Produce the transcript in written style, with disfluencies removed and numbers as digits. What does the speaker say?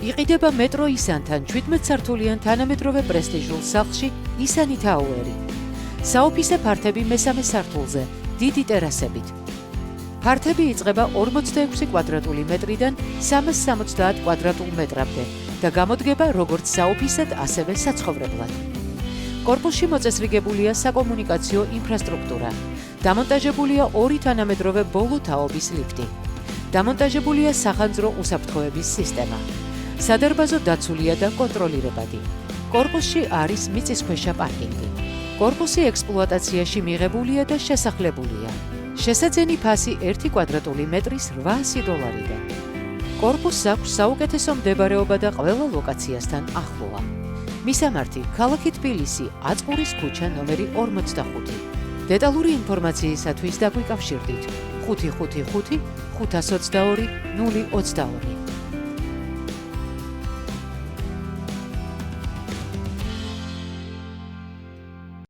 იყიდება მეტრო ისანთან 17 სართულიან თანამედროვე პრესტიჟულ სახლში ისანი თაუერი. საოფისე ფართები მესამე სართულზე, დიდი ტერასებით. ფართები იწყება 46 კვადრატული მეტრიდან 370 კვადრატულ მეტრამდე და გამოდგება როგორც საოფისედ, ასევე საცხოვრებლად. კორპუსში მოწესრიგებულია საკომუნიკაციო ინფრასტრუქტურა. დამონტაჟებულია 2 თანამედროვე ბოლო თაობის ლიფტი. დამონტაჟებულია სახანძრო უსაფრთხოების სისტემა. სადარბაზო დაცულია და კონტროლირებადი. კორპუსში არის მიწისქვეშა პარკინგი. კორპუსი ექსპლუატაციაში მიღებულია და შესახლებულია. შესაძენი ფასი 1 კვადრატული მეტრის $800-დან. კორპუსს აქვს საუკეთესო მდებარეობა და ყველა ლოკაციასთან ახლოა. მისამართი: ქალაქი თბილისი, აწყურის ქუჩა ნომერი 45. დეტალური ინფორმაციისათვის დაგვიკავშირდით 555 522 022.